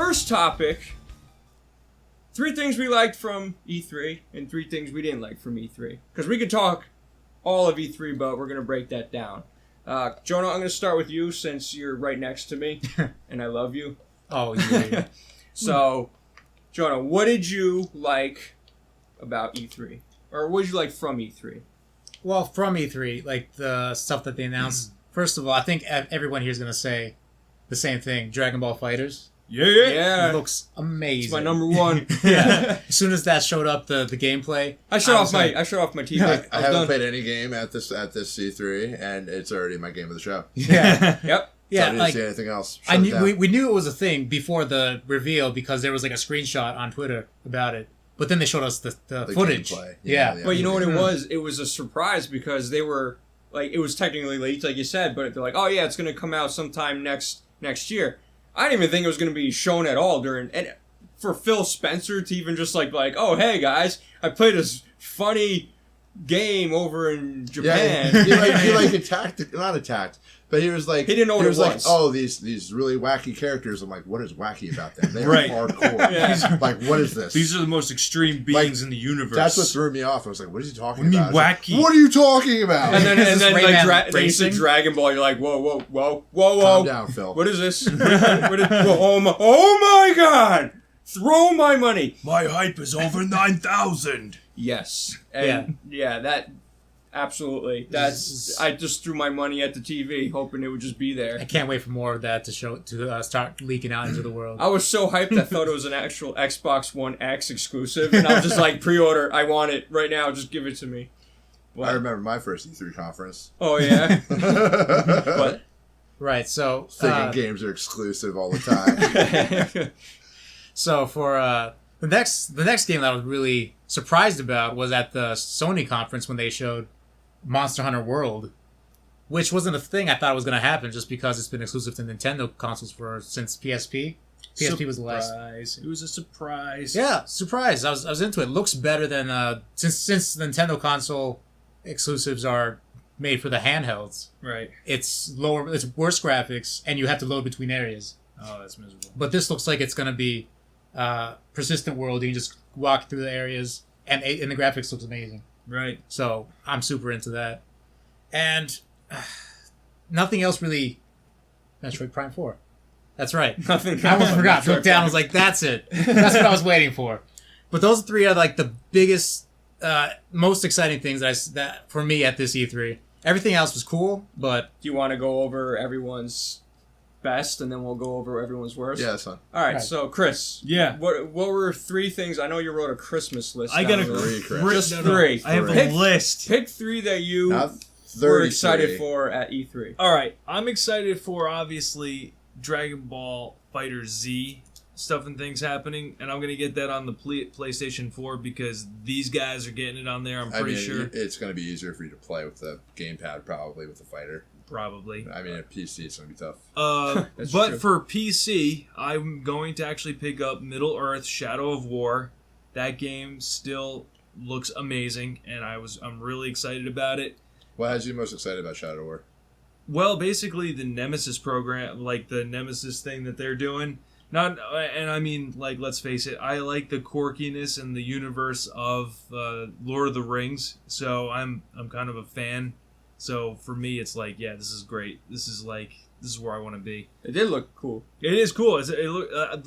first topic, 3 things we liked from E3 and 3 things we didn't like from E3. Because we could talk all of E3, but we're going to break that down. Jonah, I'm going to start with you since you're right next to me, and I love you. Oh, yeah. So, Jonah, what did you like about E3? Or what did you like from E3? Well, from E3, like the stuff that they announced, first of all, I think everyone here is going to say the same thing. Dragon Ball FighterZ. Yeah. It looks amazing. It's my number 1. Yeah. As soon as that showed up, the gameplay. I shut off my TV. I haven't played any game at this C3, and it's already my game of the show. Yeah. Yep. Yeah, so I didn't see anything else. We knew it was a thing before the reveal because there was like a screenshot on Twitter about it. But then they showed us the footage. Gameplay. Yeah. But you know what it was? It was a surprise because they were, like, it was technically late, like you said, but they're like, oh yeah, it's going to come out sometime next year. I didn't even think it was going to be shown at all and for Phil Spencer to even just like, oh hey guys, I played this funny game over in Japan. Yeah, he attacked, not attacked, but he was like, he didn't know what it was. Like, oh, these really wacky characters. I'm like, what is wacky about them? They're right. hardcore. Yeah. Like, what is this? These are the most extreme beings in the universe. That's what threw me off. I was like, what is he talking What do you about? mean wacky? Like, what are you talking about? And then like Rayman you see Dragon Ball, you're like, whoa. Calm down, Phil. What is this? Oh my god! Throw my money. My hype is over 9,000. Yes. And that absolutely. I just threw my money at the TV, hoping it would just be there. I can't wait for more of that to start leaking out into the world. I was so hyped I thought it was an actual Xbox One X exclusive, and I was just like, pre-order, I want it right now, just give it to me. But, I remember my first E3 conference. Oh yeah. But right, so thinking games are exclusive all the time. So for the next game that I was really surprised about was at the Sony conference when they showed Monster Hunter World, which wasn't a thing I thought was going to happen just because it's been exclusive to Nintendo consoles since PSP. PSP was the last. It was a surprise. Yeah, surprise. I was into it. Looks better than since Nintendo console exclusives are made for the handhelds. Right. It's worse graphics, and you have to load between areas. Oh, that's miserable. But this looks like it's going to be persistent world. You can just walk through the areas, and the graphics looks amazing. Right. So I'm super into that. And nothing else really. Metroid Prime 4. That's right. Nothing. I almost forgot. Looked down. I was like, that's it. That's what I was waiting for. But those 3 are like the biggest, most exciting things that for me at this E3. Everything else was cool, but Do you want to go over everyone's best, and then we'll go over everyone's worst? Yeah, that's fun. All right. So Chris. Yeah. What were 3 things? I know you wrote a Christmas list. I got down there. 3, Chris. Just 3. I have Three. a list. Pick 3 that you Not were 33. excited for at E3. All right. I'm excited for, obviously, Dragon Ball FighterZ stuff and things happening, and I'm going to get that on the PlayStation 4 because these guys are getting it on there, I'm pretty sure. It's going to be easier for you to play with the gamepad, probably, with the fighter. Probably. I mean, at PC, it's going to be tough. But true. for PC, I'm going to actually pick up Middle-earth Shadow of War. That game still looks amazing, and I'm really excited about it. What has you most excited about Shadow War? Well, basically the Nemesis program, like the Nemesis thing that they're doing. And I mean, like, let's face it, I like the quirkiness and the universe of Lord of the Rings, so I'm kind of a fan. So for me, it's like, yeah, this is great. This is where I want to be. It did look cool. It is cool.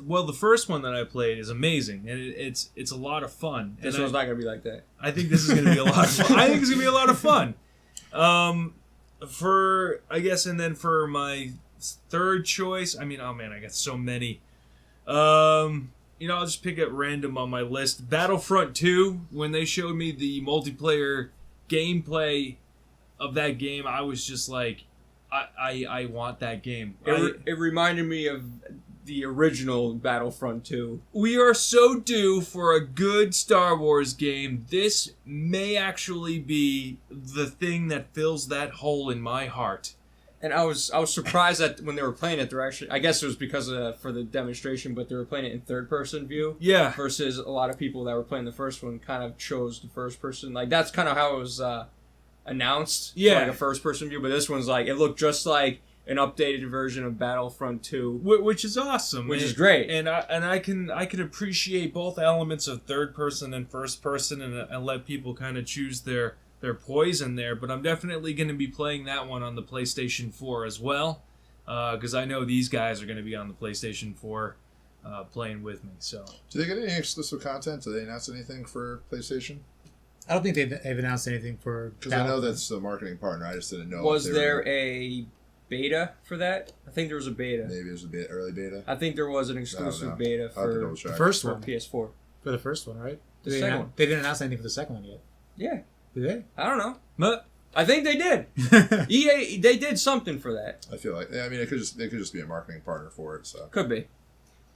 Well, the first one that I played is amazing, and it's a lot of fun. This one's not going to be like that. I think this is going to be a lot of fun. I think it's going to be a lot of fun. And then for my third choice, I mean, oh man, I got so many. I'll just pick at random on my list. Battlefront 2, when they showed me the multiplayer gameplay of that game, I was just like, I want that game. It reminded me of the original Battlefront 2. We are so due for a good Star Wars game. This may actually be the thing that fills that hole in my heart. And I was surprised that when they were playing it, they're actually, I guess it was because for the demonstration, but they were playing it in third person view. Yeah. Versus a lot of people that were playing the first one kind of chose the first person. Like, that's kind of how it was announced. Yeah. Like a first person view, but this one's like, it looked just like an updated version of Battlefront 2, which is awesome, which is great. And I can appreciate both elements of third person and first person, and let people kind of choose their poison there. But I'm definitely going to be playing that one on the PlayStation 4 as well, because I know these guys are going to be on the PlayStation 4 playing with me. So, do they get any exclusive content? Do they announce anything for PlayStation? I don't think they've announced anything for. Because I know that's the marketing partner. I just didn't know. Was there a beta for that? I think there was a beta. Maybe it was a bit early beta. I think there was an exclusive beta for the first for one. PS4. For the first one, right? The second one. They didn't announce anything for the second one yet. Yeah. Did they? I don't know. But I think they did. EA, they did something for that. I feel like, I mean, they could just be a marketing partner for it. So Could be.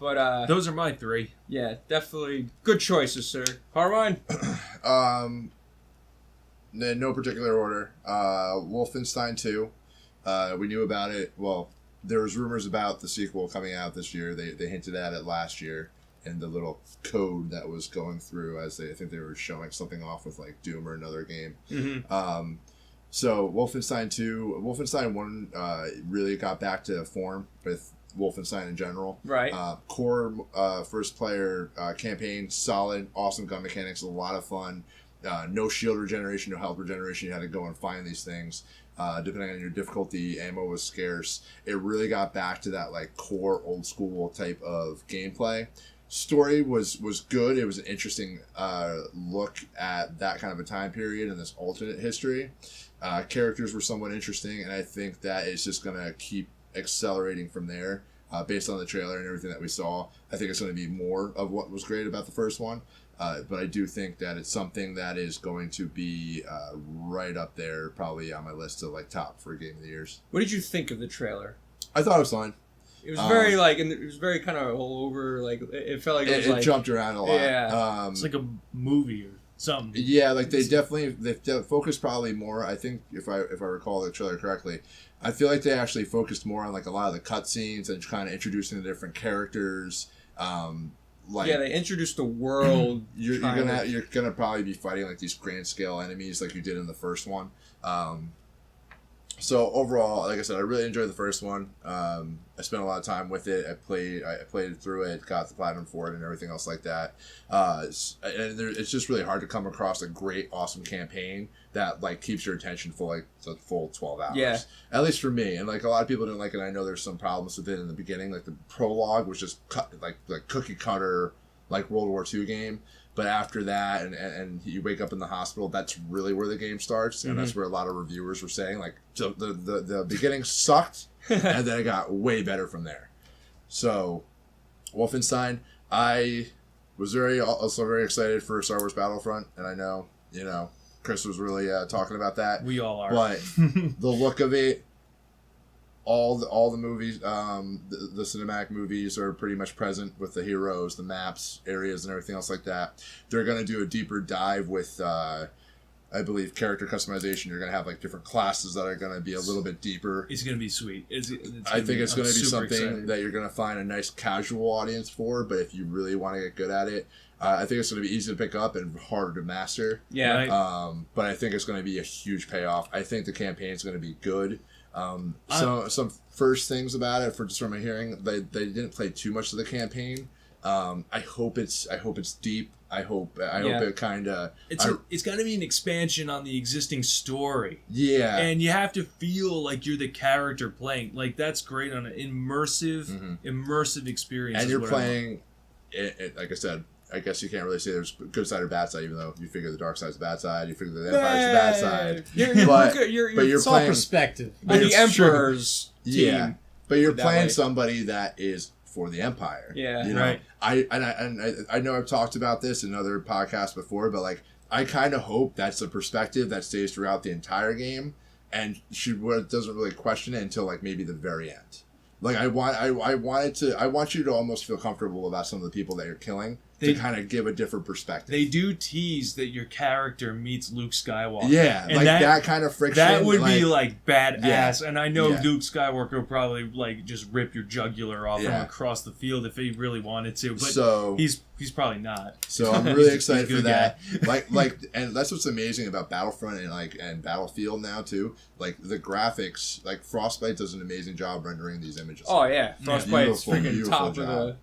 But those are my 3. Yeah, definitely good choices, sir. Carmine? In no particular order. Wolfenstein 2. We knew about it. Well, there was rumors about the sequel coming out this year. They hinted at it last year in the little code that was going through as I think they were showing something off with like Doom or another game. Mm-hmm. So Wolfenstein 2, Wolfenstein 1 really got back to form with Wolfenstein in general. Right. Core first player campaign, solid, awesome gun mechanics, a lot of fun. No shield regeneration, no health regeneration. You had to go and find these things. Depending on your difficulty, ammo was scarce. It really got back to that like core old school type of gameplay. Story was good. It was an interesting look at that kind of a time period and this alternate history. Characters were somewhat interesting, and I think that it's just gonna keep accelerating from there. Based on the trailer and everything that we saw, I think it's going to be more of what was great about the first one. But I do think that it's something that is going to be right up there, probably on my list of like top for Game of the Years. What did you think of the trailer? I thought it was fun. It was very and it was very kind of all over. Like it felt like it jumped around a lot. Yeah, it's like a movie or something. Yeah, like they focused probably more. I think if I recall the trailer correctly, I feel like they actually focused more on like a lot of the cutscenes and kind of introducing the different characters. They introduced the world. You're gonna probably be fighting like these grand scale enemies like you did in the first one. So overall, like I said, I really enjoyed the first one. I spent a lot of time with it. I played through it, got the platinum for it, and everything else like that. It's just really hard to come across a great, awesome campaign that like keeps your attention for like the full 12 hours. Yeah. At least for me, and like a lot of people didn't like it. I know there's some problems with it in the beginning. Like the prologue was just like cookie cutter, like World War II game. But after that, and you wake up in the hospital, that's really where the game starts, and that's where a lot of reviewers were saying, like, so the beginning sucked, and then it got way better from there. So, Wolfenstein, I was also very excited for Star Wars Battlefront, and I know, Chris was really talking about that. We all are. But the look of it, all the movies, the cinematic movies are pretty much present with the heroes, the maps, areas, and everything else like that. They're going to do a deeper dive with, I believe, character customization. You're going to have like different classes that are going to be a little bit deeper. It's going to be sweet. I think it's going to be something that you're going to find a nice casual audience for, but if you really want to get good at it, I think it's going to be easy to pick up and harder to master. Yeah. Right. But I think it's going to be a huge payoff. I think the campaign is going to be good. Some first things about it, from my hearing, they didn't play too much of the campaign. I hope it's deep. I hope it kind of. It's got to be an expansion on the existing story. Yeah. And you have to feel like you're the character playing. Like that's great on an immersive experience. And you're playing, like I said. I guess you can't really say there's good side or bad side, even though you figure the dark side's the bad side, you figure the Empire's the bad side. It's all perspective. On the Emperor's team. Yeah, but you're playing somebody that is for the Empire. Yeah, right. I know I've talked about this in other podcasts before, but like I kind of hope that's a perspective that stays throughout the entire game, and doesn't really question it until like maybe the very end. Like I want you to almost feel comfortable about some of the people that you're killing to kind of give a different perspective. They do tease that your character meets Luke Skywalker. Yeah, and like that kind of friction. That would be like badass. Yeah. And I know Yeah. Luke Skywalker would probably like just rip your jugular off Yeah. from across the field if he really wanted to. But So- he's probably not. So I'm really He's a excited for good that. Like, and that's what's amazing about Battlefront and Battlefield now too. Like the graphics, like Frostbite does an amazing job rendering these images. Oh yeah, Frostbite's Beautiful, freaking beautiful top job. of the.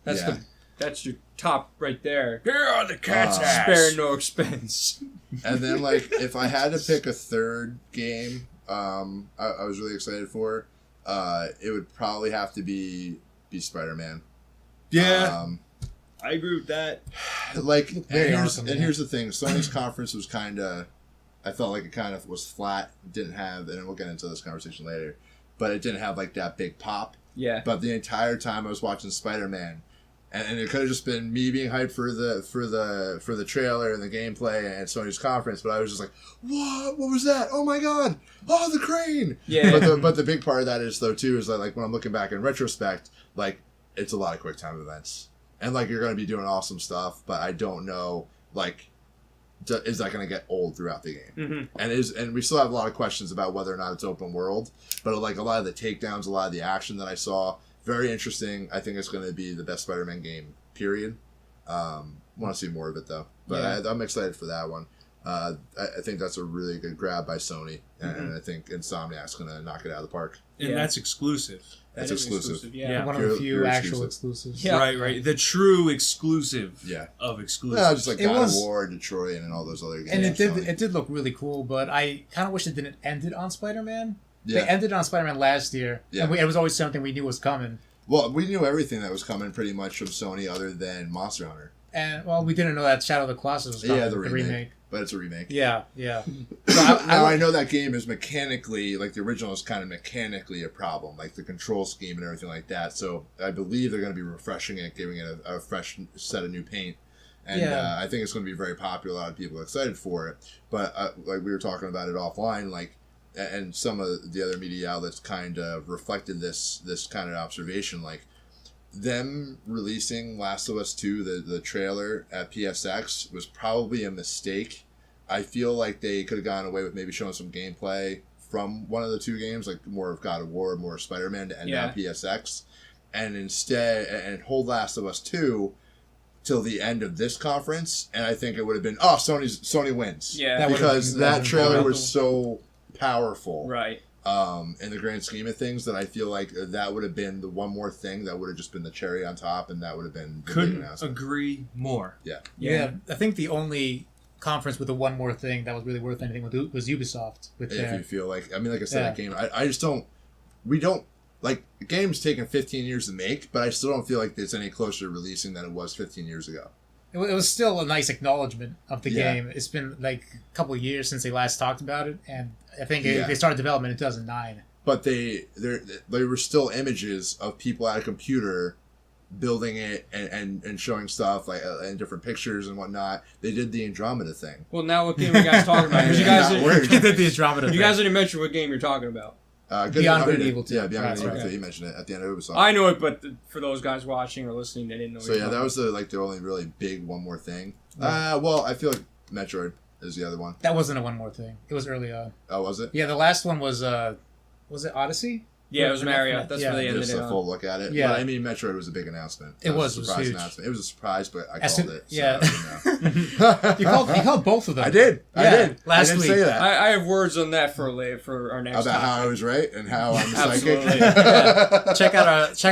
That's Yeah. that's your top right there. Here are the cat's ass. Spare no expense. And then like if I had to pick a third game, I was really excited for, it would probably have to be Spider-Man. Yeah, I agree with that. Like, Very and awesome, here's the thing: Sony's conference was kind of, I felt like it kind of was flat. Didn't have, and we'll get into this conversation later, but it didn't have like that big pop. Yeah. But the entire time I was watching Spider-Man, and it could have just been me being hyped for the trailer and the gameplay and Sony's conference, but I was just like, what was that? Oh my god, oh, the crane. Yeah. But the big part of that is though too is that like when I'm looking back in retrospect, like it's a lot of quick time events, and like you're going to be doing awesome stuff, but I don't know like is that going to get old throughout the game? Mm-hmm. And we still have a lot of questions about whether or not it's open world, but like a lot of the takedowns, a lot of the action that I saw, very interesting. I think it's going to be the best Spider-Man game, period. Want to see more of it though, but Yeah. I'm excited for that one. I think that's a really good grab by Sony, and I think Insomniac's going to knock it out of the park. And Yeah. that's exclusive. That's That is exclusive. Yeah. One of the Pure- few pure actual exclusive. exclusives. Yeah. Right. The true exclusive Yeah. of exclusive. Well, just like It God was- of War, Detroit, and all those other games. And Sony. it did look really cool, but I kind of wish it didn't end it on Spider-Man. Yeah. They ended on Spider-Man last year, Yeah. and it was always something we knew was coming. Well, we knew everything that was coming pretty much from Sony other than Monster Hunter. And, well, we didn't know that Shadow of the Colossus was coming, Yeah, the remake. But it's a remake. Yeah. So Now, I know that game is mechanically, like the original is kind of mechanically a problem, like the control scheme and everything like that. So I believe they're going to be refreshing it, giving it a fresh set of new paint. And Yeah. I think it's going to be very popular. A lot of people are excited for it. But like we were talking about it offline, like, and some of the other media outlets kind of reflected this kind of observation, like them releasing Last of Us 2, the trailer at PSX was probably a mistake. I feel like they could have gotten away with maybe showing some gameplay from one of the two games, like more of God of War, more of Spider-Man, to end on PSX, and instead and hold Last of Us 2 till the end of this conference, and I think it would have been Sony wins. Yeah. That would've because been- that that trailer would've was so powerful. Right. In the grand scheme of things, that I feel like that would have been the one more thing that would have just been the cherry on top, and that would have been the big Couldn't announcement. agree more. Yeah, I think the only conference with the one more thing that was really worth anything was Ubisoft. With If their, you feel like, I mean, like I said, Yeah. that game, I just don't, we don't, like, the game's taken 15 years to make, but I still don't feel like it's any closer to releasing than it was 15 years ago. it was still a nice acknowledgement of the Yeah. game. It's been like a couple of years since they last talked about it, and I think Yeah. they started development in 2009. But they were still images of people at a computer building it and showing stuff like and different pictures and whatnot. They did the Andromeda thing. Well, now what game are you guys talking about? Because you guys Not worried. They did the Andromeda you thing. guys didn't mention what game you're talking about. Beyond Good and Evil 2. Yeah, Beyond That's Good and Evil right. 2. You mentioned it at the end of Ubisoft. I know it, but for those guys watching or listening, they didn't know. So yeah, that was the only really big one more thing. Yeah. Well, I feel like Metroid is the other one. That wasn't a one more thing. It was early on. Oh, was it? Yeah, the last one was it Odyssey? Yeah, it was Mario. That's Yeah. where they ended Just it a on. full look at it. Yeah. But I mean, Metroid was a big announcement. It That was a huge. surprise announcement. It was a surprise, but I As called soon- it. So yeah. I didn't know. You called both of them. I did. I Yeah, did. last I didn't week. say that. I have words on that for our next About how I topic. was right and how I'm Absolutely. psychic. check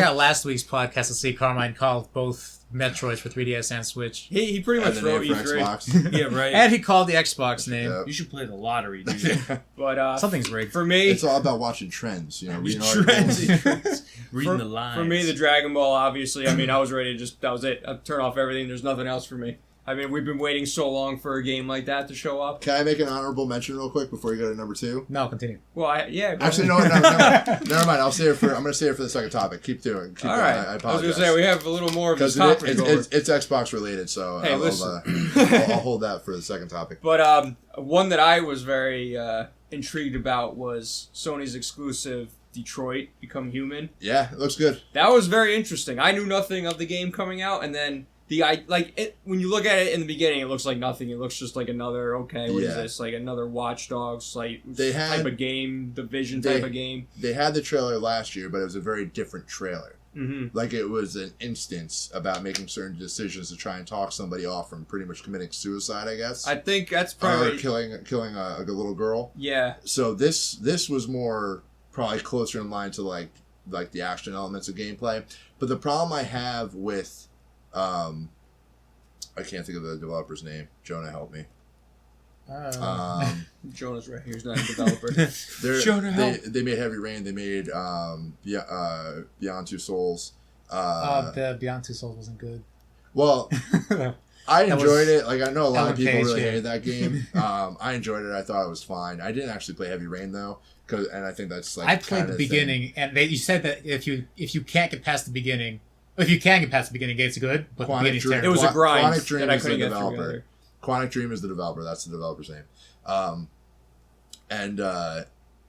out last week's podcast to see Carmine called both Metroids for 3DS and Switch. He pretty And much the name wrote for E3. Xbox. Yeah, right. And he called the Xbox name. Yeah. You should play the lottery, dude. But Something's rigged. for me, It's all about watching trends, reading Trends. articles. Reading the lines. for me, the Dragon Ball, obviously, I mean, I was ready to that was it. I'd turn off everything. There's nothing else for me. I mean, we've been waiting so long for a game like that to show up. Can I make an honorable mention real quick before you go to number 2? No, continue. Well, go Actually, ahead. no, never mind. I'm going to say it for the second topic. Keep doing. All right. I I was apologize. going to say, we have a little more of this Because topic to go over. it's Xbox related, so Hey, I'll hold that for the second topic. But one that I was very intrigued about was Sony's exclusive Detroit Become Human. Yeah, it looks good. That was very interesting. I knew nothing of the game coming out, and then when you look at it in the beginning, it looks like nothing. It looks just like another what is this? Like another Watch Dogs type of game, Division type of game. They had the trailer last year, but it was a very different trailer. Mm-hmm. Like it was an instance about making certain decisions to try and talk somebody off from pretty much committing suicide, I guess. I think that's probably killing a little girl. Yeah. So this was more probably closer in line to like the action elements of gameplay. But the problem I have with I can't think of the developer's name. Jonah, help me. Jonah's right here. He's not a developer. Jonah, they made Heavy Rain. They made Beyond Two Souls. The Beyond Two Souls wasn't good. Well, I enjoyed it. Like I know a lot of people Page, really yeah. hated that game. I enjoyed it. I thought it was fine. I didn't actually play Heavy Rain though, and I think that's like I played the beginning, and you said that if you can't get past the beginning, if you can get past the beginning, it's good. But the beginning's terrible. It was a grind. Quantic Dream that I is the couldn't get through developer. either. Quantic Dream is the developer. That's the developer's name.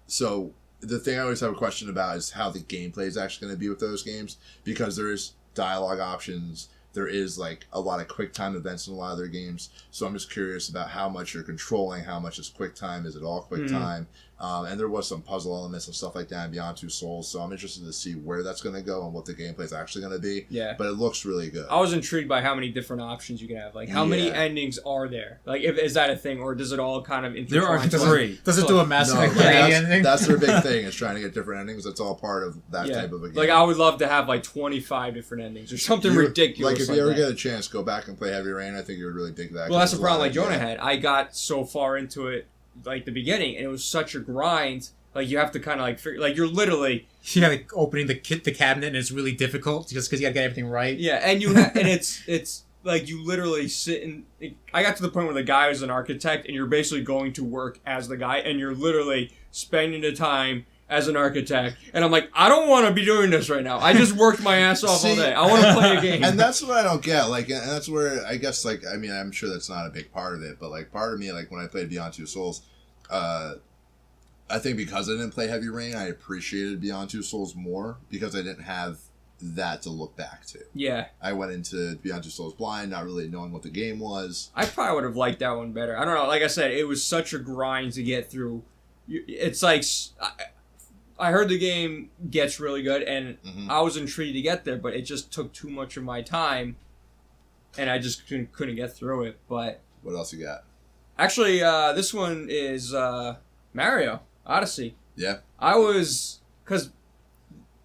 So the thing I always have a question about is how the gameplay is actually going to be with those games, because there is dialogue options. There is like a lot of quick time events in a lot of their games. So I'm just curious about how much you're controlling, how much is quick time, is it all quick time? And there was some puzzle elements and stuff like that in Beyond Two Souls. So I'm interested to see where that's going to go and what the gameplay is actually going to be. Yeah. But it looks really good. I was intrigued by how many different options you can have. Like, how many endings are there? Like, is that a thing, or does it all kind of intertwine? There are 3. Does it do a Mass No, Effect but ending? that's their big thing, is trying to get different endings. That's all part of that type of a game. Like, I would love to have like 25 different endings or something ridiculous. Like, if you ever that. get a chance, go back and play Heavy Rain. I think you would really dig that. Well, that's the problem like Jonah had. I got so far into it, like the beginning, and it was such a grind. Like, you have to kind of like figure, like, you're literally... Yeah, like opening the cabinet, and it's really difficult just because you gotta get everything right. Yeah, and and it's like you literally sit and... I got to the point where the guy was an architect, and you're basically going to work as the guy, and you're literally spending the time as an architect. And I'm like, I don't want to be doing this right now. I just worked my ass off all day. I want to play a game. And that's what I don't get. Like, and that's where, I guess, like, I mean, I'm sure that's not a big part of it, but, like, part of me, like, when I played Beyond Two Souls, I think because I didn't play Heavy Rain, I appreciated Beyond Two Souls more because I didn't have that to look back to. Yeah. I went into Beyond Two Souls blind, not really knowing what the game was. I probably would have liked that one better. I don't know. Like I said, it was such a grind to get through. It's like... I heard the game gets really good, and I was intrigued to get there, but it just took too much of my time, and I just couldn't get through it. But what else you got? Actually, this one is Mario Odyssey. Yeah. I was... Because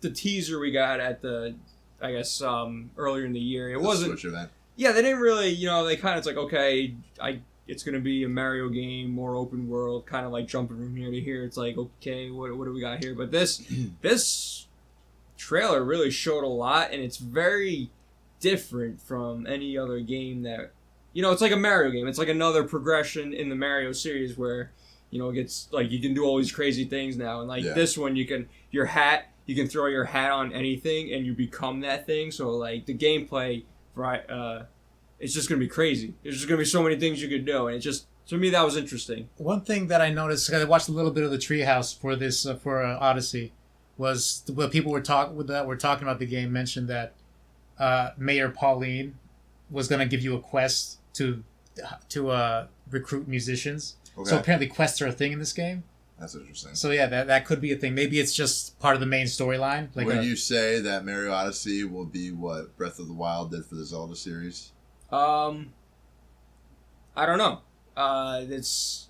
the teaser we got at the... I guess earlier in the year, it wasn't... Switch event. Yeah, they didn't really... they kind of... It's like, okay, it's going to be a Mario game, more open world, kind of like jumping from here to here. It's like, okay, what do we got here? But this trailer really showed a lot, and it's very different from any other game that... it's like a Mario game. It's like another progression in the Mario series where, it gets... Like, you can do all these crazy things now. And, like, this one, you can throw your hat on anything, and you become that thing. So, like, the gameplay... it's just going to be crazy. There's just going to be so many things you could do, and it just, to me, that was interesting. One thing that I noticed, because I watched a little bit of the Treehouse for this for Odyssey, was what people were talking about the game mentioned that Mayor Pauline was going to give you a quest to recruit musicians. Okay. So apparently quests are a thing in this game. That's interesting. So yeah, that could be a thing. Maybe it's just part of the main storyline. Like would you say that Mario Odyssey will be what Breath of the Wild did for the Zelda series? I don't know. It's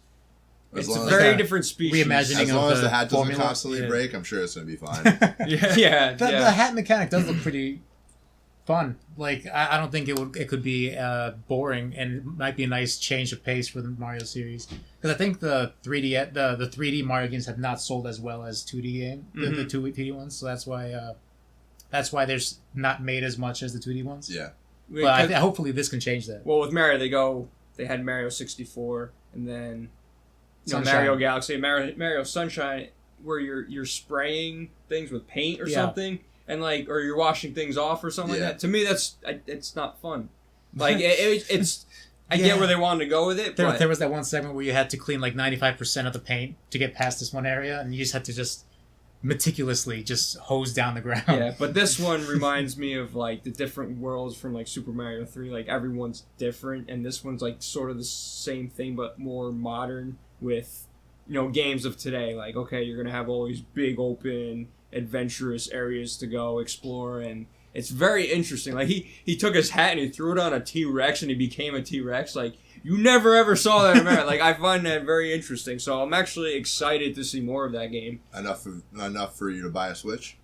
a very different species. Reimagining as long as the hat doesn't formula. constantly break, I'm sure it's going to be fine. The hat mechanic does look pretty fun. Like I don't think it could be boring, and it might be a nice change of pace for the Mario series. Because I think the 3D Mario games have not sold as well as 2D game, the 2D ones. So that's why there's not made as much as the 2D ones. Yeah. But hopefully this can change that. Well, with Mario, they had Mario 64, and then Mario Galaxy, Mario Sunshine, where you're spraying things with paint or something, and or you're washing things off or something like that. To me, it's not fun. Like it's. I get where they wanted to go with it. There was that one segment where you had to clean like 95% of the paint to get past this one area, and you just had to meticulously just hosed down the ground. Yeah, but this one reminds me of like the different worlds from like Super Mario 3. Like everyone's different, and this one's like sort of the same thing but more modern with, you know, games of today. Like, okay, you're gonna have all these big open adventurous areas to go explore, and it's very interesting. Like he took his hat and he threw it on a T-Rex and he became a T-Rex. Like, you never ever saw that in America. Like, I find that very interesting. So I'm actually excited to see more of that game. Enough for you to buy a Switch?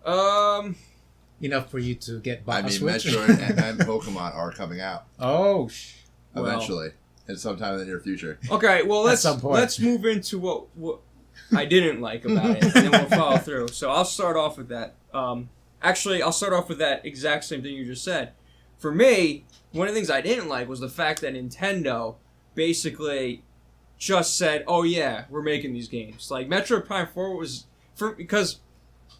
Enough for you to get I a mean, Switch. Metroid and Pokemon are coming out Oh, eventually, and sometime in the near future. Okay, well some point. let's move into what I didn't like about it, and then we'll follow through. So I'll start off with that. Actually, I'll start off with that exact same thing you just said. For me, one of the things I didn't like was the fact that Nintendo basically just said, "Oh yeah, we're making these games." Like Metroid Prime 4 was because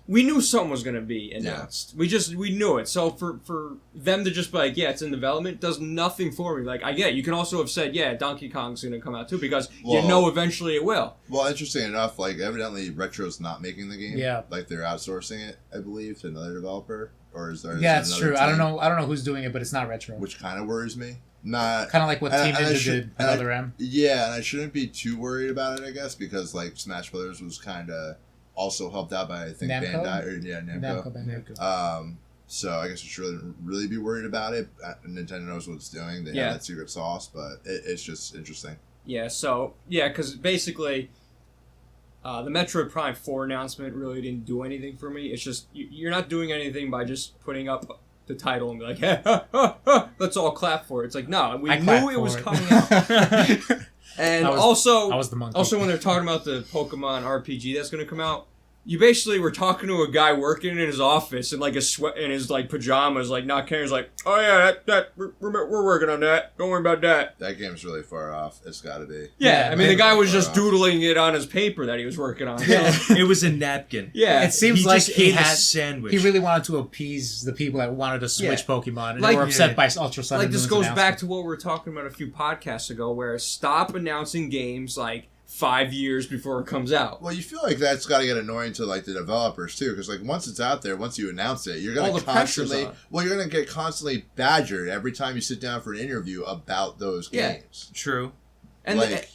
we knew something was going to be announced. Yeah. We knew it. So for them to just be like, "Yeah, it's in development," does nothing for me. Like, I get it. You can also have said, "Yeah, Donkey Kong's going to come out too," because you know eventually it will. Well, interesting enough, like evidently Retro's not making the game. Yeah. Like they're outsourcing it, I believe, to another developer. Or is there? Yeah, it's true. Team? I don't know who's doing it, but it's not Retro. Which kind of worries me. Not kind of like what Team Ninja did at Other M. Yeah, and I shouldn't be too worried about it, I guess, because like Smash Brothers was kind of also helped out by I think Namco? Bandai or Namco. So I guess you shouldn't really be worried about it. Nintendo knows what it's doing. They have that secret sauce, but it's just interesting. Yeah. So because basically. The Metroid Prime 4 announcement really didn't do anything for me. It's just, you're not doing anything by just putting up the title and be like, hey, let's all clap for it. It's like, no, we knew it was coming out. And I was the monkey. Also, when they're talking about the Pokemon RPG that's going to come out, you basically were talking to a guy working in his office in like a sweat in his like pajamas, like not caring. He's like, "Oh yeah, we're working on that. Don't worry about that." That game's really far off. It's got to be. Yeah, I mean the guy was just doodling it on his paper that he was working on. Yeah, it was a napkin. Yeah, it seems like he had a sandwich. He really wanted to appease the people that wanted to switch Pokemon and they were upset by Ultra Sun. Like this goes back to what we were talking about a few podcasts ago, where stop announcing games like 5 years before it comes out. Well, you feel like that's got to get annoying to like the developers too, because like once it's out there, once you announce it, you're gonna get constantly badgered every time you sit down for an interview about those games. True. And like,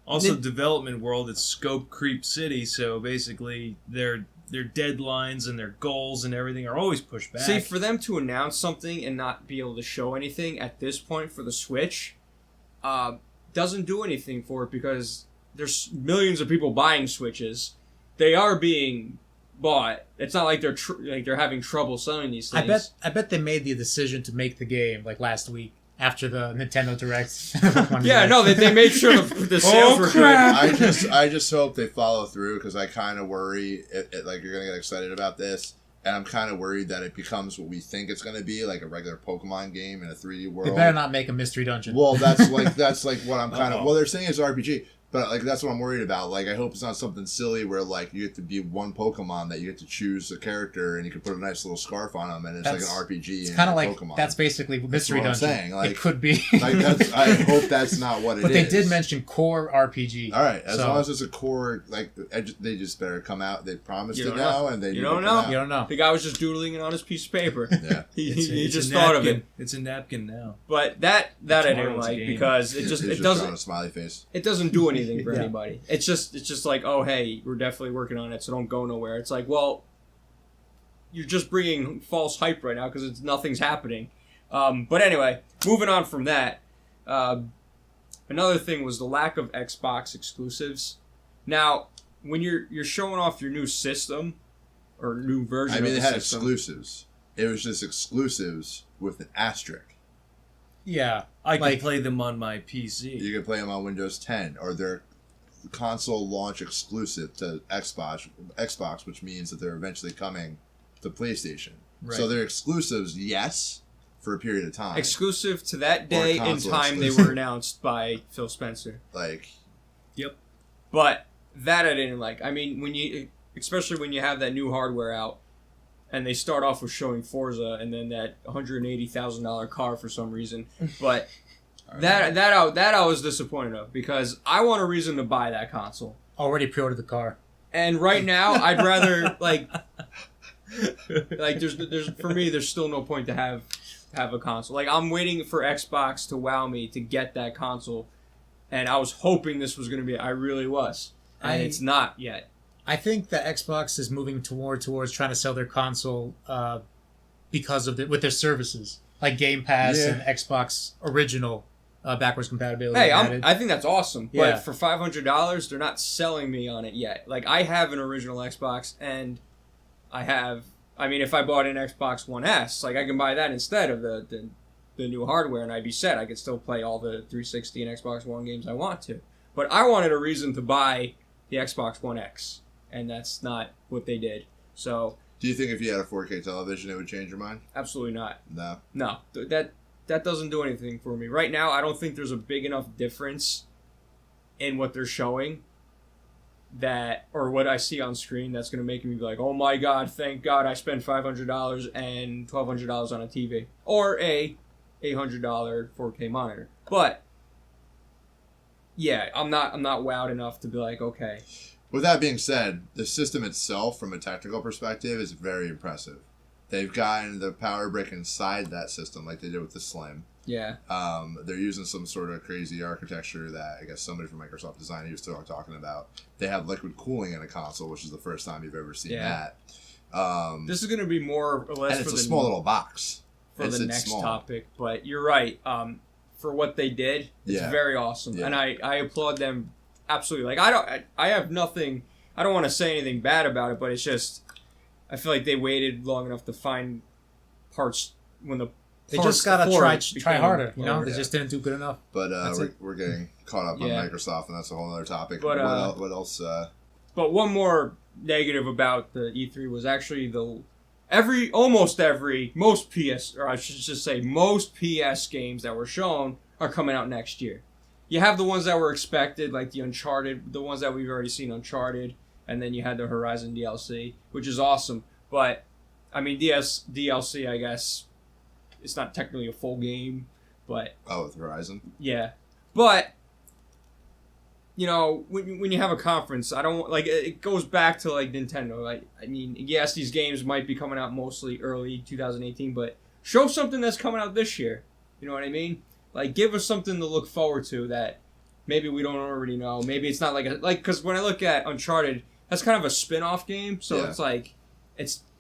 also development world, it's scope creep city, so basically their deadlines and their goals and everything are always pushed back. See, for them to announce something and not be able to show anything at this point for the Switch, doesn't do anything for it because there's millions of people buying Switches. They are being bought. It's not like they're having trouble selling these things. I bet they made the decision to make the game like last week after the Nintendo Direct. They made sure the sales were good. I just hope they follow through because I kind of worry like you're gonna get excited about this. And I'm kind of worried that it becomes what we think it's going to be, like a regular Pokemon game in a 3D world. They better not make a mystery dungeon. Well, that's like what I'm kind of... Well, they're saying it's RPG, but like that's what I'm worried about. Like, I hope it's not something silly where like you get to be one Pokemon that you get to choose a character and you can put a nice little scarf on them and it's like an RPG. It's kind of like Pokemon. That's basically mystery dungeon. I'm saying. Like, it could be. Like I hope that's not what it is. But they did mention core RPG. All right, as long as it's a core, like they just better come out. They promised it now, and they you don't know. You don't know. The guy was just doodling it on his piece of paper. Yeah, he just thought of it. It's a napkin now. But that I didn't like because it doesn't a smiley face. It doesn't do anything for anybody. It's just like, oh hey, we're definitely working on it, so don't go nowhere. It's like, well, you're just bringing false hype right now because nothing's happening. But anyway, moving on from that, another thing was the lack of Xbox exclusives. Now, when you're showing off your new system or new version, of the they had system, exclusives. It was just exclusives with an asterisk. Yeah, I can play them on my PC. You can play them on Windows 10, or they're console launch exclusive to Xbox, which means that they're eventually coming to PlayStation. Right. So they're exclusives, yes, for a period of time. Exclusive to that day and time they were announced by Phil Spencer. Yep. But that I didn't like. I mean, especially when you have that new hardware out, and they start off with showing Forza and then that $180,000 car for some reason, but. That I was disappointed of because I want a reason to buy that console. Already pre-ordered the car. And right now, I'd rather like there's for me, there's still no point to have a console. Like I'm waiting for Xbox to wow me to get that console, and I was hoping this was going to be. I really was, and it's not yet. I think that Xbox is moving towards trying to sell their console because of with their services like Game Pass and Xbox Original backwards compatibility. Hey, I think that's awesome. Yeah. But for $500, they're not selling me on it yet. Like I have an original Xbox, and I mean, if I bought an Xbox One S, like I can buy that instead of the new hardware, and I'd be set. I could still play all the 360 and Xbox One games I want to. But I wanted a reason to buy the Xbox One X, and that's not what they did. So, Do you think if you had a 4K television, it would change your mind? absolutely not. No. That doesn't do anything for me. Right now, I don't think there's a big enough difference in what they're showing or what I see on screen that's going to make me be like, oh my god, thank god I spent $500 and $1,200 on a TV. Or a $800 4K monitor. But, yeah, I'm not wowed enough to be like, okay. With that being said, the system itself, from a technical perspective, is very impressive. They've gotten the power brick inside that system, like they did with the Slim. Yeah. They're using some sort of crazy architecture that I guess somebody from Microsoft Design was still talking about. They have liquid cooling in a console, which is the first time you've ever seen that. This is going to be more or less and it's a small little box. For the next topic, but you're right. For what they did, it's very awesome, and I applaud them absolutely. Like I have nothing. I don't want to say anything bad about it, but it's just I feel like they waited long enough to find parts when the they just gotta try harder. You know, they just didn't do good enough. But we're getting caught up on Microsoft, and that's a whole other topic. But what else? But one more negative about the E3 was actually most PS games that were shown are coming out next year. You have the ones that were expected, like the Uncharted, the ones that we've already seen, Uncharted, and then you had the Horizon DLC, which is awesome. But, I mean, DLC, I guess, it's not technically a full game, but... Oh, with Horizon? Yeah. But, you know, when you have a conference, I don't... Like, it goes back to, like, Nintendo. Like, I mean, yes, these games might be coming out mostly early 2018, but show something that's coming out this year. You know what I mean? Like, give us something to look forward to that maybe we don't already know. Maybe it's not because when I look at Uncharted, that's kind of a spin-off game, so it's like, it's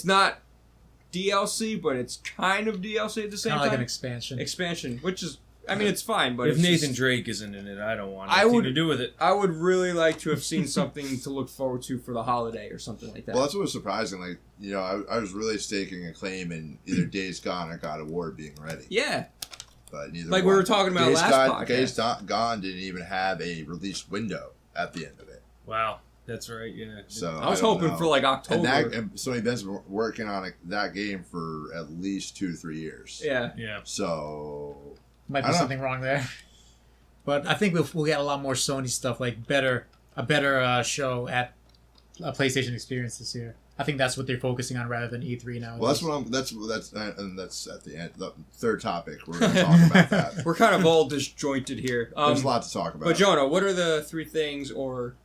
not DLC, but it's kind of DLC at the same time. Kind of like an expansion. Expansion, which is, I mean, it's fine, but if Nathan Drake isn't in it, I don't want anything to do with it. I would really like to have seen something to look forward to for the holiday or something like that. Well, that's what was surprising. Like, you know, I was really staking a claim in either Days Gone or God of War being ready. Yeah. But neither like we were talking about podcast. Days Gone didn't even have a release window at the end of it. Wow. That's right, yeah. So I was hoping for like October. And Sony Ben's been working on that game for at least 2 to 3 years. Yeah. So might be something wrong there. But I think we'll get a lot more Sony stuff, like a better show at PlayStation Experience this year. I think that's what they're focusing on rather than E3 now. Well, that's at the end. The third topic. We're going to talk about that. We're kind of all disjointed here. There's a lot to talk about. But Jonah, what are the 3 things or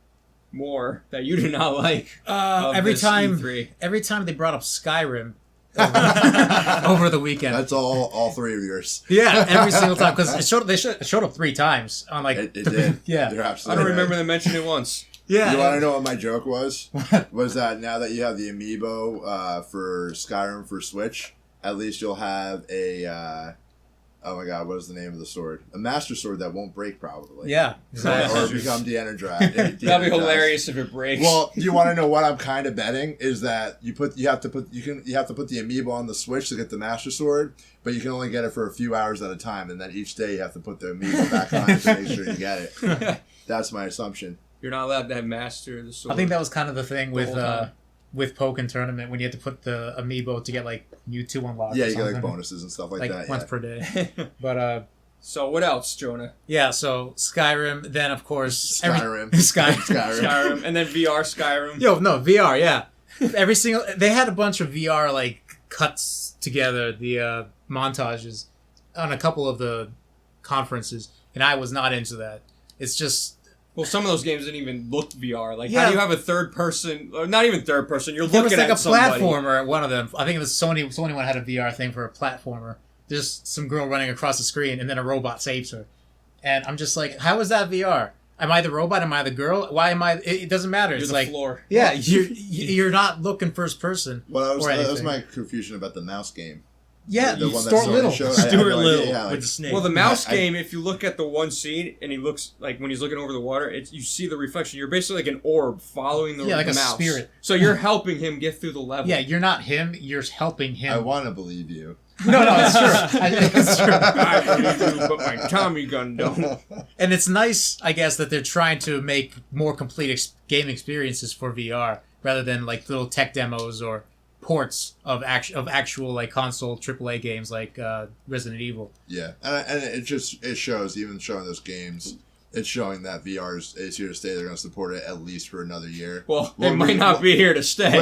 more that you did not like? Every time they brought up Skyrim over the weekend. That's all 3 of yours. Yeah, every single time because it showed up 3 times on like it did. Yeah, you're absolutely I don't remember them mentioning it once. Yeah. You want to know what my joke was? Was that now that you have the amiibo for Skyrim for Switch, at least you'll have a oh my god, what is the name of the sword? A Master Sword that won't break, probably. Yeah. Or become de-energized. That'd be hilarious if it breaks. Well, you want to know what I'm kind of betting is that you have to put the amiibo on the Switch to get the Master Sword, but you can only get it for a few hours at a time, and then each day you have to put the amiibo back on it to make sure you get it. That's my assumption. You're not allowed to have Master the sword. I think that was kind of the thing with Pokken Tournament when you had to put the amiibo to get like Mewtwo unlocked. Yeah, you get like bonuses and stuff like that. Once per day. But so what else, Jonah? Yeah, so Skyrim. Then of course Skyrim, and then VR Skyrim. Yo, no VR. Yeah, they had a bunch of VR like cuts together, the montages on a couple of the conferences, and I was not into that. It's just Well, some of those games didn't even look VR. Like, Yeah. how do you have a third person, or not even third person, you're There was looking like a at somebody. platformer at one of them. I think it was Sony one had a VR thing for a platformer. There's some girl running across the screen, and then a robot saves her. And I'm just like, how is that VR? Am I the robot? Am I the girl? Why am I? It doesn't matter. You're It's the like, floor. yeah, you're not looking first person. Well, or that was anything. my confusion about the mouse game. Yeah, The you one that Stuart Sony Little. showed. I had Stuart no idea, Little yeah, like- with the snake. Well, the mouse I- game, if you look at the one scene and he looks like when he's looking over the water, you see the reflection. You're basically like an orb following the, Yeah, like the a mouse. spirit. So you're helping him get through the level. Yeah, you're not him. You're helping him. I want to believe you. No, it's true. It's true. I believe you, but my Tommy gun don't. And it's nice, I guess, that they're trying to make more complete game experiences for VR rather than like little tech demos or ports of actual like console AAA games like Resident Evil. Yeah, and it shows, even showing those games, it's showing that VR is here to stay. They're going to support it at least for another year. Well, it might not be here to stay.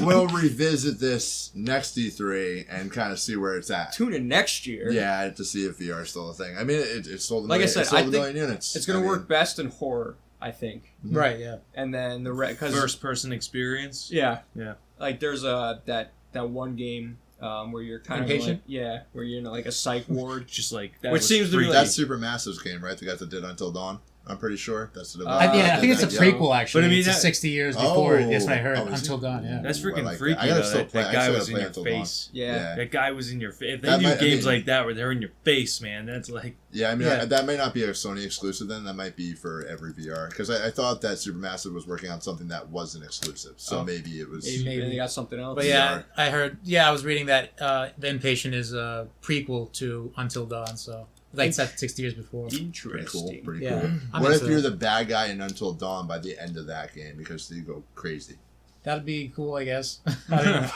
We'll revisit this next E3 and kind of see where it's at. Tune in next year. Yeah, to see if VR is still a thing. I mean, it sold a Like I million, said, it sold I a think million units. It's going to work best in horror, I think. Right, yeah. And then the because First person experience. Yeah. Yeah. Like there's that one game where you're kind of Inpatient? like, where you're in like a psych ward. Just like Which was seems to be freaky. like- That's Supermassive's game, right? The guys that did Until Dawn. I'm pretty sure that's the I think it's a prequel, actually. But I mean, it's that- 60 years before. Oh. That's what I heard. Oh, is Until it? Dawn, yeah. That's freaking I like that. freaky. I gotta Though, still that play- I guy still was gotta in play your Until Dawn. face. Yeah. That guy was in your face. If they That do might- I games mean- like that where they're in your face, man, that's like Yeah, I mean, Yeah. that may not be a Sony exclusive then. That might be for every VR. Because I thought that Supermassive was working on something that wasn't exclusive. So Oh. maybe it was... Maybe Maybe. they got something else. But yeah, I heard. Yeah, I was reading that The Inpatient is a prequel to Until Dawn, so like set 60 years before. Pretty Interesting. cool. Pretty Yeah. cool. I'm What if into you're that. the bad guy in Until Dawn by the end of that game? Because you go crazy. That'd be cool, I guess. I don't know.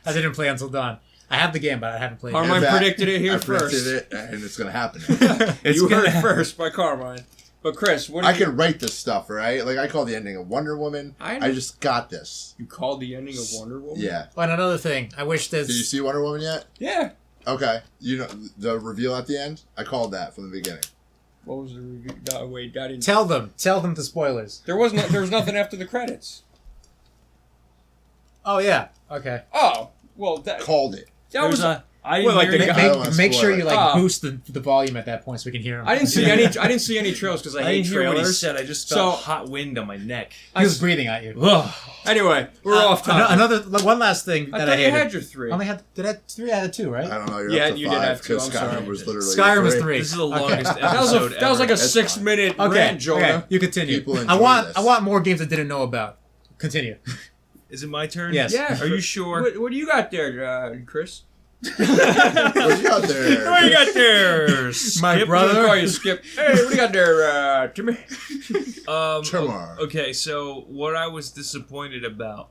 I didn't play Until Dawn. I have the game, but I haven't played Carmine it. In fact, predicted it here I predicted first. it, and it's going to happen. it's You heard gonna it first by Carmine. But Chris, what do I you, can write this stuff, right? Like, I call the ending of Wonder Woman. I know. I just got this. you called the ending of Wonder Woman? Yeah. Oh, and another thing, I wish there's. Did you see Wonder Woman yet? Yeah. Okay. You know, the reveal at the end? I called that from the beginning. What was the review? Wait, I didn't. Tell them the spoilers. There was nothing after the credits. Oh yeah, okay. Oh, well, that Called it. was. I didn't Well, like hear the any- guy- I don't wanna Make spoil sure it. you like Oh. boost the volume at that point so we can hear him. I didn't see any. I didn't see any trailers because I I hate didn't hear what he trailers. said. I just felt So- hot wind on my neck. He was breathing at you. Ugh. Anyway, we're off topic. Another one last thing I that thought I you hated. had your three. I only had did I have three? I had two, right? I don't know. You're Yeah, up to you did 5 have two, because I'm sorry. Skyrim was literally Skyrim was 3. three. This is the Okay. longest That was episode that was like a That's 6-minute Okay, rant, Jonah. okay, you continue. People I enjoy want this. I want more games I didn't know about. Continue. Is it my turn? Yes. Yeah. Are you sure? What do you got there, Chris? What do you got there? What do you got there, My Skip? brother. I'm gonna call you Skip. Hey, what do you got there, Timmy? Tomorrow. Okay, so what I was disappointed about,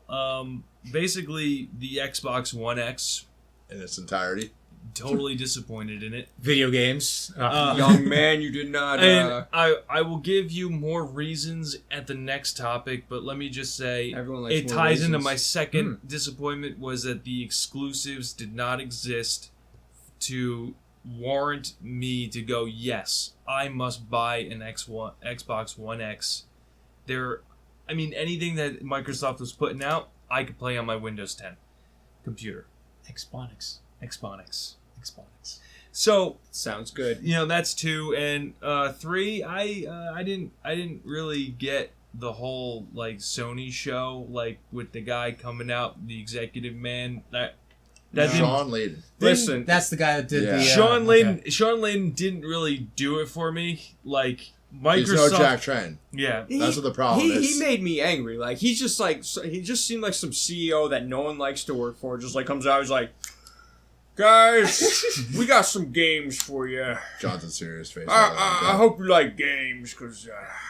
basically the Xbox One X, In its entirety. totally disappointed in it. Video games. Young man, you did not. And I will give you more reasons at the next topic, but let me just say Everyone likes it more ties into reasons. my second disappointment was that the exclusives did not exist to warrant me to go, yes, I must buy an Xbox One X. Anything that Microsoft was putting out, I could play on my Windows 10 computer. Xbox. Xbox. Xbox. So Sounds good. that's 2 and 3. I didn't really get the whole like Sony show like with the guy coming out, the executive man that didn't. Sean Layden. Listen, That's the guy that did Yeah. the Sean okay. Layden didn't really do it for me. Like He's no Microsoft, Jack Tran. yeah. That's what the problem is. He made me angry. Like he just seemed like some CEO that no one likes to work for. Just like comes out, he's like, guys, we got some games for you. Jonathan's serious face. I hope you like games because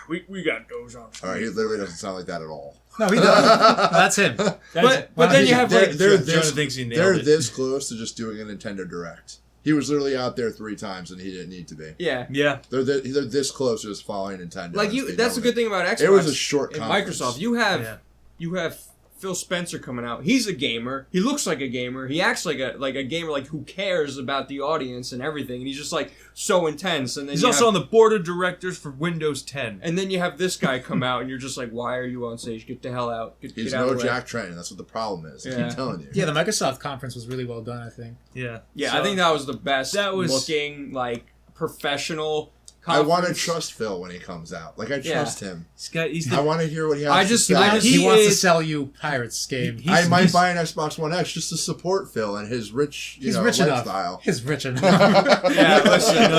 we got those on. All right, he literally doesn't sound like that at all. No, he doesn't. That's him. But then you have They're- like they're Jonah thinks he nailed They're it. this close to just doing a Nintendo Direct. He was literally out there 3 times and he didn't need to be. yeah. Yeah. They're this close to just following Nintendo. Like and you, being that's the done good thing about Xbox. It was a short and conference. Microsoft. You have Phil Spencer coming out. He's a gamer. He looks like a gamer. He acts like a gamer, like who cares about the audience and everything. And he's just like so intense. And then He's also on the board of directors for Windows 10. And then you have this guy come out, and you're just like, why are you on stage? Get the hell out. He's get out no of the way. Jack Tran. That's what the problem is. I Yeah. keep telling you. Yeah, the Microsoft conference was really well done, I think. Yeah. Yeah, So- I think that was the best That was- looking, like, professional I want to conference. trust Phil when he comes out. Like, I trust him. He's I the, want to hear what he has I to just- say. I just- He wants to is- sell you Pirates game. I might buy an Xbox One X just to support Phil and his rich, He's rich enough. lifestyle. He's rich enough. Yeah, listen,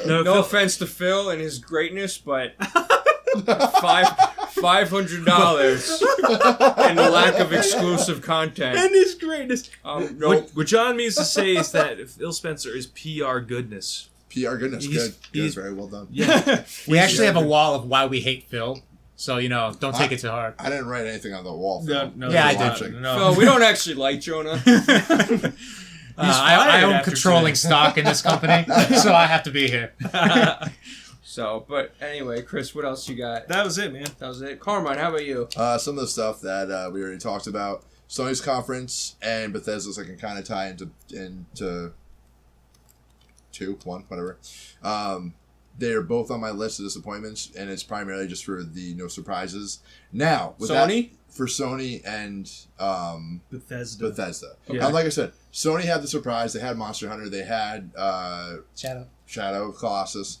no, no Phil- offense to Phil and his greatness, but $500 and the lack of exclusive content. and his greatness. No, What John means to say is that Phil Spencer is PR goodness. PR goodness, He's- good. he's- Very well done. Yeah. We actually have a wall of why we hate Phil. So, don't take it too hard. I didn't write anything on the wall. Phil. Yeah, I did. Watching. Phil, we don't actually like Jonah. I own after controlling today. stock in this company, so I have to be here. So, but anyway, Chris, what else you got? That was it, man. That was it. Carmine, how about you? Some of the stuff that we already talked about, Sony's conference and Bethesda's, I can kind of tie into one, whatever. They are both on my list of disappointments, and it's primarily just for the no surprises. Now, with Sony? For Sony and Bethesda. Yeah. And like I said, Sony had the surprise. They had Monster Hunter. They had Shadow of Colossus.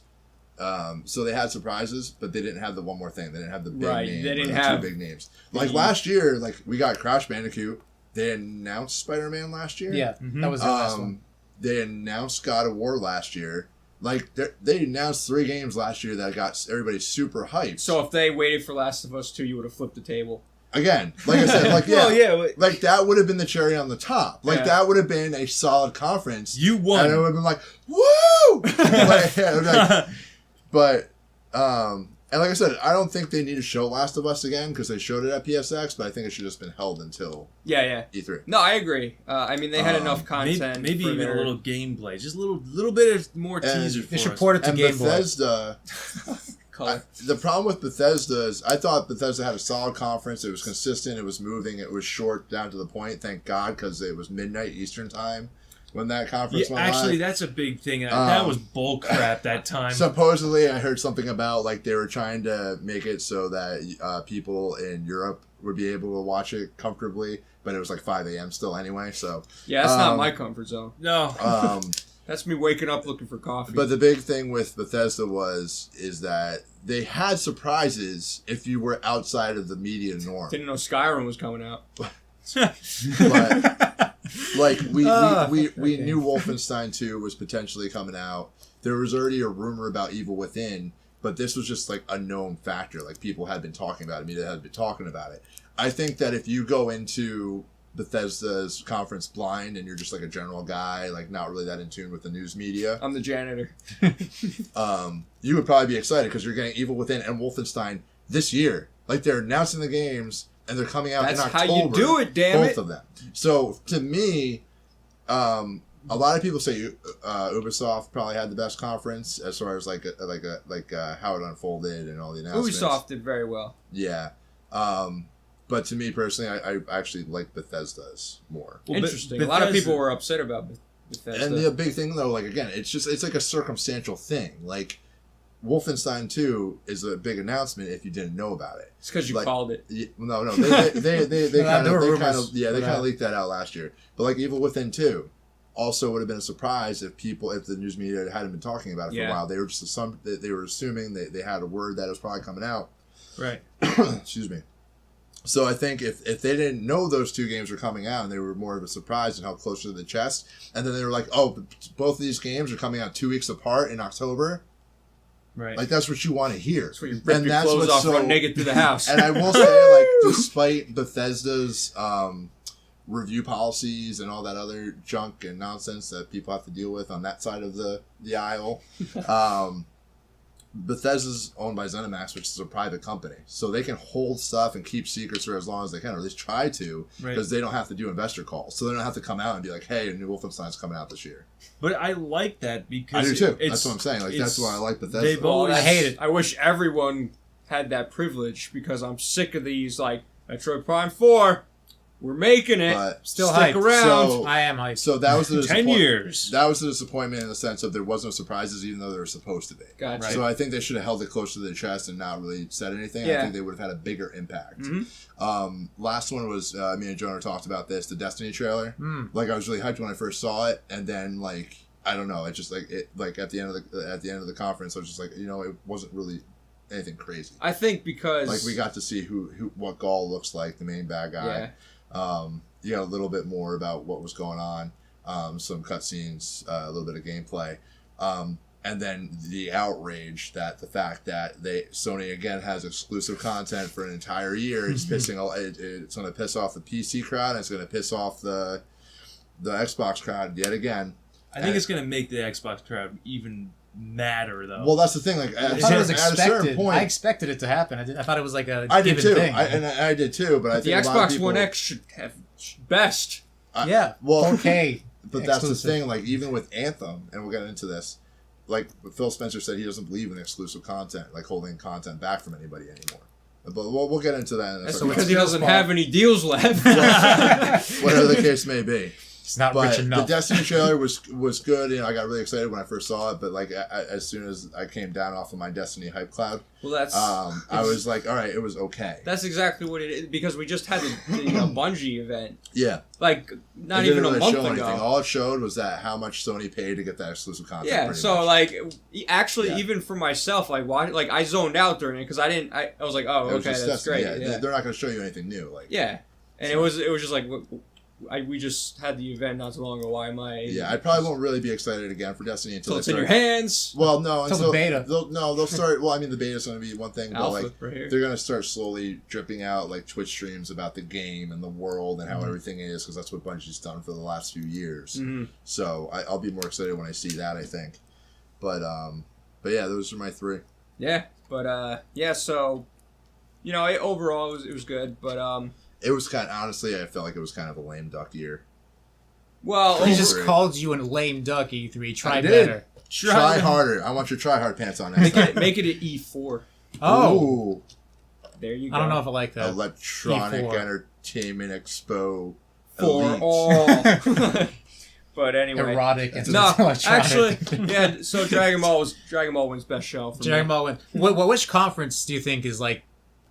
So they had surprises, but they didn't have the one more thing. They didn't have the big Right, name. they didn't or the have two big names. Like last year, like we got Crash Bandicoot. They announced Spider-Man last year. Yeah, that was the last one. They announced God of War last year. Like they announced 3 games last year that got everybody super hyped. So if they waited for Last of Us 2, you would have flipped the table. Again, like I said, like Well, yeah, like that would have been the cherry on the top. Like Yeah. that would have been a solid conference. You won. And it would have been like, woo! Like, yeah, it would be like- but and like I said, I don't think they need to show Last of Us again because they showed it at PSX, but I think it should have just been held until Yeah. E3. No, I agree. I mean, they had enough content. Maybe for even their- a little gameplay, just a little bit of more And teaser They for should us. port it to And Game Boy. Bethesda, color. the problem with Bethesda is I thought Bethesda had a solid conference. It was consistent. It was moving. It was short down to the point. Thank God, because it was midnight Eastern time when that conference Yeah, went actually, live. that's a big thing. That was bull crap that time. Supposedly, I heard something about like they were trying to make it so that people in Europe would be able to watch it comfortably, but it was like 5 a.m. still anyway. So Yeah, that's not my comfort zone. No. That's me waking up looking for coffee. But the big thing with Bethesda is that they had surprises if you were outside of the media norm. Didn't know Skyrim was coming out. But like we okay. knew Wolfenstein 2 was potentially coming out. There was already a rumor about Evil Within, but this was just like a known factor. Like people had been talking about it, media had been talking about it. I think that if you go into Bethesda's conference blind and you're just like a general guy, like not really that in tune with the news media, I'm the janitor. you would probably be excited because you're getting Evil Within and Wolfenstein this year. Like they're announcing the games and they're coming out That's in how October. you do it, damn both it. of them. So to me, a lot of people say Ubisoft probably had the best conference as far as like how it unfolded and all the announcements. Ubisoft did very well. Yeah. But to me personally, I actually like Bethesda's more. Well, Interesting. A lot of people were upset about Bethesda. And the big thing though, like again, it's like a circumstantial thing. Like Wolfenstein 2 is a big announcement if you didn't know about it. It's because you like- called it. No, they kind there were of rumors leaked that out last year. But like Evil Within 2 also would have been a surprise if the news media hadn't been talking about it for a Yeah. while. They were just they were assuming they had a word that it was probably coming out. Right. Excuse me. So I think if they didn't know those 2 games were coming out and they were more of a surprise and held closer to the chest, and then they were like, oh, both of these games are coming out 2 weeks apart in October. Right. Like that's what you want to hear. That's where you rip And your that's clothes what's off, run naked through the house. And I will say, like, despite Bethesda's review policies and all that other junk and nonsense that people have to deal with on that side of the aisle, Bethesda's owned by ZeniMax, which is a private company. So they can hold stuff and keep secrets for as long as they can, or at least try to, because they don't have to do investor calls. So they don't have to come out and be like, hey, a new Wolfenstein's coming out this year. But I like that because I do too. it's- That's what I'm saying. Like that's why I like Bethesda. they've Well, always- I hate it. I wish everyone had that privilege because I'm sick of these like Metroid Prime 4. We're making it. But Still Stick hyped. around. So- I am hyped. So that was the 10 years. That was the disappointment in the sense of there was no surprises, even though there were supposed to be. Gotcha. Right. So I think they should have held it close to their chest and not really said anything. Yeah. I think they would have had a bigger impact. Mhm. Last one was me and Jonah talked about this, the Destiny trailer. Like I was really hyped when I first saw it, and then like I don't know, it just like at the end of the conference, I was just like, it wasn't really anything crazy. I think because Like we got to see what Gaul looks like, the main bad guy. You got a little bit more about what was going on, some cutscenes, a little bit of gameplay, and then the outrage that the fact that Sony again has exclusive content for an entire year is it's going to piss off the PC crowd, and it's going to piss off the Xbox crowd yet again. I think it's going to make the Xbox crowd even madder, though. Well, that's the thing. Like at I thought it was a certain expected. point, I expected it to happen. I thought it was like a I did given too. thing. I did too. But I the think a lot of Xbox people, One X should have best. Yeah, well, 4K. But that's the exclusive. thing, like, even with Anthem, and we'll get into this, like, Phil Spencer said he doesn't believe in exclusive content, like holding content back from anybody anymore. But we'll get into that in a That's second. because he doesn't have any deals left. Whatever the case may be. It's not But rich the enough. Destiny trailer was good. I got really excited when I first saw it, but, like, as soon as I came down off of my Destiny hype cloud, Well, that's I was like, all right, it was okay. that's exactly what it is, because we just had the Bungie event, Yeah. like not It didn't even a really month show ago. anything. All it showed was that how much Sony paid to get that exclusive content. Yeah, pretty so much. like actually, Yeah. even for myself, like I zoned out during it because I was like, oh, It was okay, just that's Destiny. great. Yeah, Yeah, They're not going to show you anything new. Like, yeah. And it was just like we just had the event not too long ago. Why am I? yeah, I probably won't really be excited again for Destiny until So it's they in your start. hands. Well, no, Till the until beta. They'll start. Well, I mean, the beta's going to be one thing, but Alpha like right here. they're going to start slowly dripping out like Twitch streams about the game and the world and how Mm-hmm. everything is, because that's what Bungie's done for the last few years. Mhm. So I'll be more excited when I see that. I think, but yeah, those are my three. Yeah, but yeah. So, overall it was good, but It was kind of, honestly, I felt like it was kind of a lame duck year. well, He over just it. called you a lame duck, E3. Try I did. better. Try harder. I want your try hard pants on next make time. it an E4. Oh, Ooh, There you go. I don't know if I like that. Electronic E4. Entertainment Expo. For Elite. all. But anyway. Erotic and No, electronic. actually, yeah. So Dragon Ball wins best show for Dragon me. Ball win. Which conference do you think is like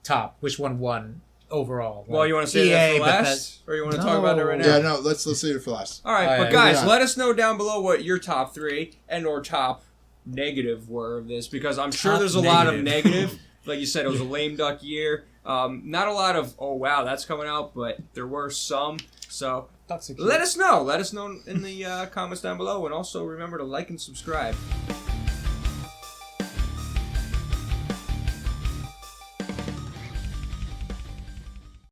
top? Which one won overall? Well, you want to say that EA, for last, or you want to talk about it right now? Yeah, no, let's save it for last. All right, All but right, guys, moving on. let us know down below what your top 3 and/or top negative were of this, because I'm sure Top there's a lot of negative. negative. Like you said, it was a lame duck year. Not a lot of oh wow that's coming out, but there were some. So let us know. Let us know in the comments down below, and also remember to like and subscribe.